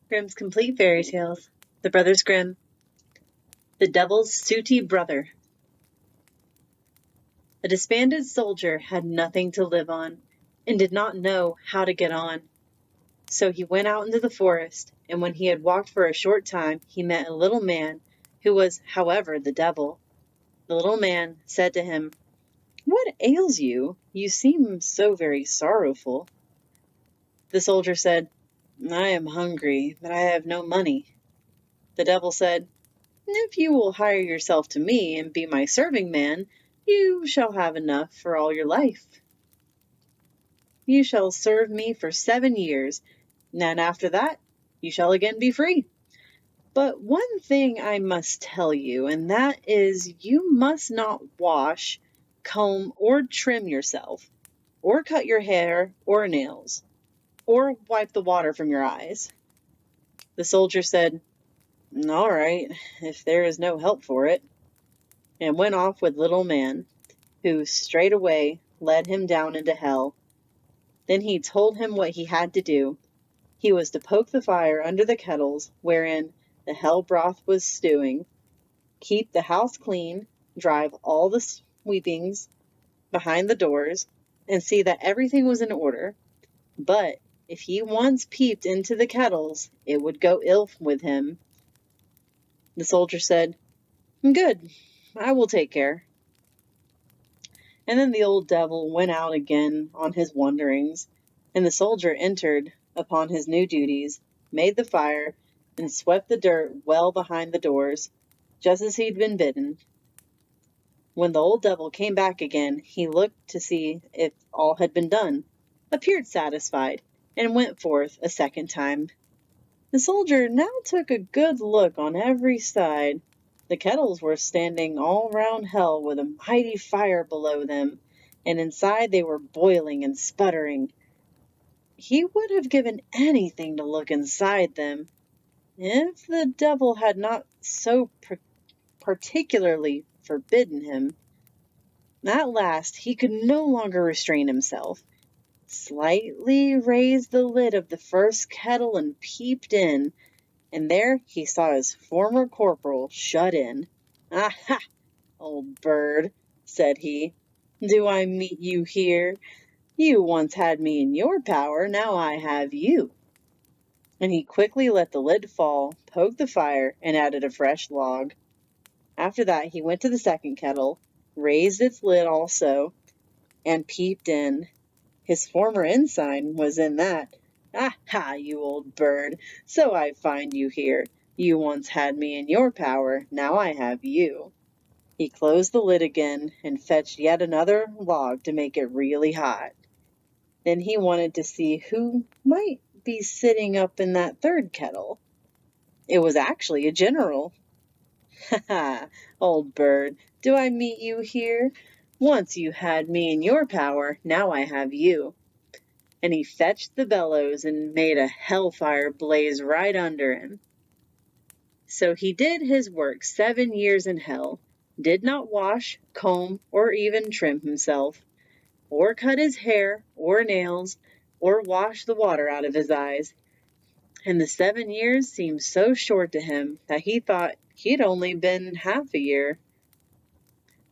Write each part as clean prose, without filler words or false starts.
Grimm's Complete Fairy Tales, The Brothers Grimm, The Devil's Sooty Brother. A disbanded soldier had nothing to live on, and did not know how to get on. So he went out into the forest, and when he had walked for a short time, he met a little man, who was, however, the devil. The little man said to him, "What ails you? You seem so very sorrowful." The soldier said, "I am hungry, but I have no money." The devil said, "If you will hire yourself to me and be my serving man, you shall have enough for all your life. You shall serve me for 7 years, and after that you shall again be free. But one thing I must tell you, and that is you must not wash, comb, or trim yourself, or cut your hair or nails, or wipe the water from your eyes." The soldier said, "All right, if there is no help for it," and went off with little man, who straightway led him down into hell. Then he told him what he had to do. He was to poke the fire under the kettles wherein the hell broth was stewing, keep the house clean, drive all the sweepings behind the doors, and see that everything was in order. But if he once peeped into the kettles, it would go ill with him. The soldier said, "Good, I will take care." And then the old devil went out again on his wanderings, and the soldier entered upon his new duties, made the fire, and swept the dirt well behind the doors, just as he'd been bidden. When the old devil came back again, he looked to see if all had been done, appeared satisfied, and went forth a second time. The soldier now took a good look on every side. The kettles were standing all round hell with a mighty fire below them, and inside they were boiling and sputtering. He would have given anything to look inside them, if the devil had not so particularly forbidden him. At last he could no longer restrain himself, slightly raised the lid of the first kettle and peeped in, and there he saw his former corporal shut in. "Aha, old bird," said he, "do I meet you here? You once had me in your power, now I have you." And he quickly let the lid fall, poked the fire, and added a fresh log. After that he went to the second kettle, raised its lid also, and peeped in. His former ensign was in that. "Aha, you old bird, so I find you here. You once had me in your power, now I have you." He closed the lid again, and fetched yet another log to make it really hot. Then he wanted to see who might be sitting up in that third kettle. It was actually a general. "Ha ha, old bird, do I meet you here? Once you had me in your power, now I have you." And he fetched the bellows and made a hellfire blaze right under him. So he did his work 7 years in hell, did not wash, comb, or even trim himself, or cut his hair or nails, or wash the water out of his eyes. And the 7 years seemed so short to him that he thought he'd only been half a year.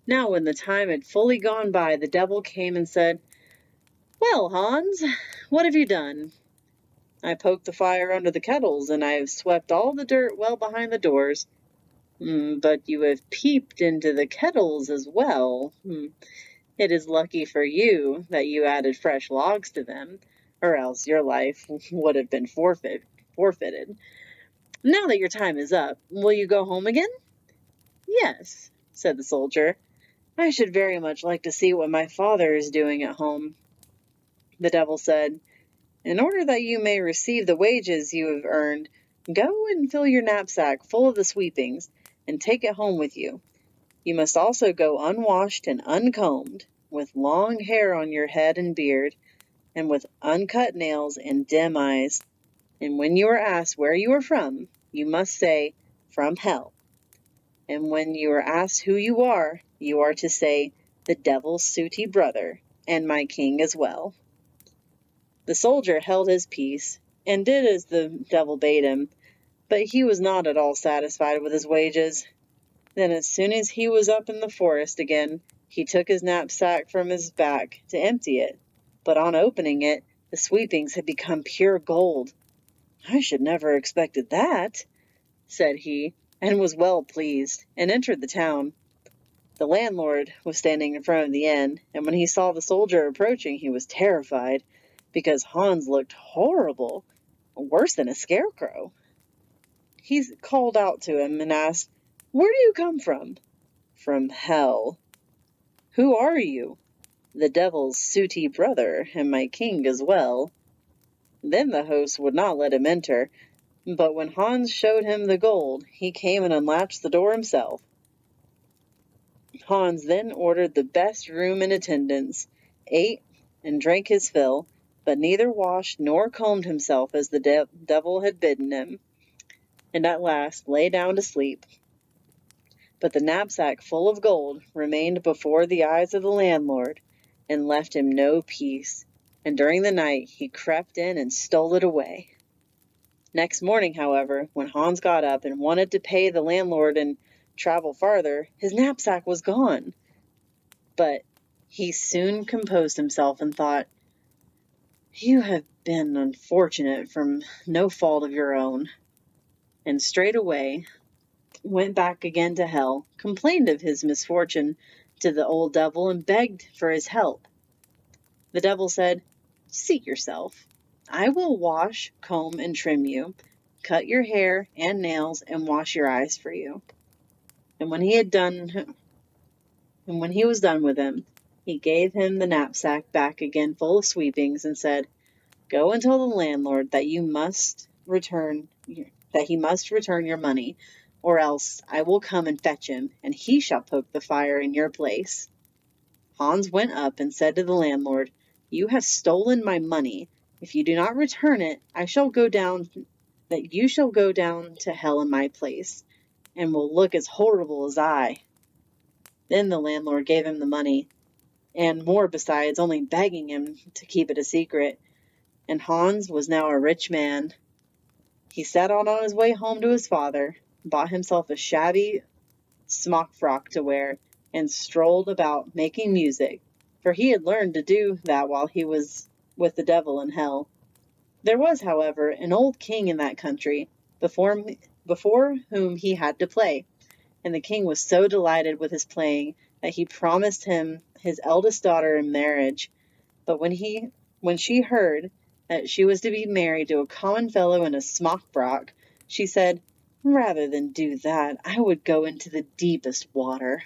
Now when the time had fully gone by, the devil came and said, "Well, Hans, what have you done?" "I poked the fire under the kettles, and I have swept all the dirt well behind the doors." But you have peeped into the kettles as well. It is lucky for you that you added fresh logs to them, or else your life would have been forfeited. Now that your time is up, will you go home again?" "Yes," said the soldier. "I should very much like to see what my father is doing at home." The devil said, "In order that you may receive the wages you have earned, go and fill your knapsack full of the sweepings, and take it home with you. You must also go unwashed and uncombed, with long hair on your head and beard, and with uncut nails and dim eyes. And when you are asked where you are from, you must say, 'From hell.' And when you are asked who you are to say, 'The devil's sooty brother, and my king as well.'" The soldier held his peace, and did as the devil bade him, but he was not at all satisfied with his wages. Then as soon as he was up in the forest again, he took his knapsack from his back to empty it, but on opening it, the sweepings had become pure gold. "I should never have expected that," said he, and was well pleased, and entered the town. The landlord was standing in front of the inn, and when he saw the soldier approaching he was terrified, because Hans looked horrible, worse than a scarecrow. He called out to him and asked, "Where do you come from?" "From hell." "Who are you?" "The devil's Sooty brother, and my king as well." Then the host would not let him enter, but when Hans showed him the gold, he came and unlatched the door himself. Hans then ordered the best room in attendance, ate and drank his fill, but neither washed nor combed himself as the devil had bidden him, and at last lay down to sleep. But the knapsack full of gold remained before the eyes of the landlord, and left him no peace, and during the night he crept in and stole it away. Next morning, however, when Hans got up and wanted to pay the landlord and travel farther, his knapsack was gone. But he soon composed himself and thought, "You have been unfortunate from no fault of your own," and straightway went back again to hell, complained of his misfortune to the old devil, and begged for his help. The devil said, "Seat yourself. I will wash, comb, and trim you, cut your hair and nails, and wash your eyes for you." And when he was done with him, he gave him the knapsack back again full of sweepings, and said, "Go and tell the landlord that he must return your money, or else I will come and fetch him, and he shall poke the fire in your place." Hans went up and said to the landlord, "You have stolen my money. If you do not return it, you shall go down to hell in my place, and will look as horrible as I." Then the landlord gave him the money, and more besides, only begging him to keep it a secret, and Hans was now a rich man. He set out on his way home to his father, bought himself a shabby smock frock to wear, and strolled about making music, for he had learned to do that while he was with the devil in hell. There was, however, an old king in that country, before whom he had to play, and the king was so delighted with his playing that he promised him his eldest daughter in marriage. But when she heard that she was to be married to a common fellow in a smock frock, she said, "Rather than do that, I would go into the deepest water."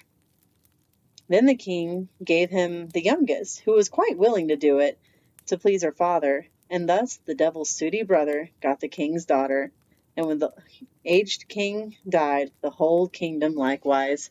Then the king gave him the youngest, who was quite willing to do it, to please her father, and thus the devil's Sooty brother got the king's daughter, and when the aged king died, the whole kingdom likewise.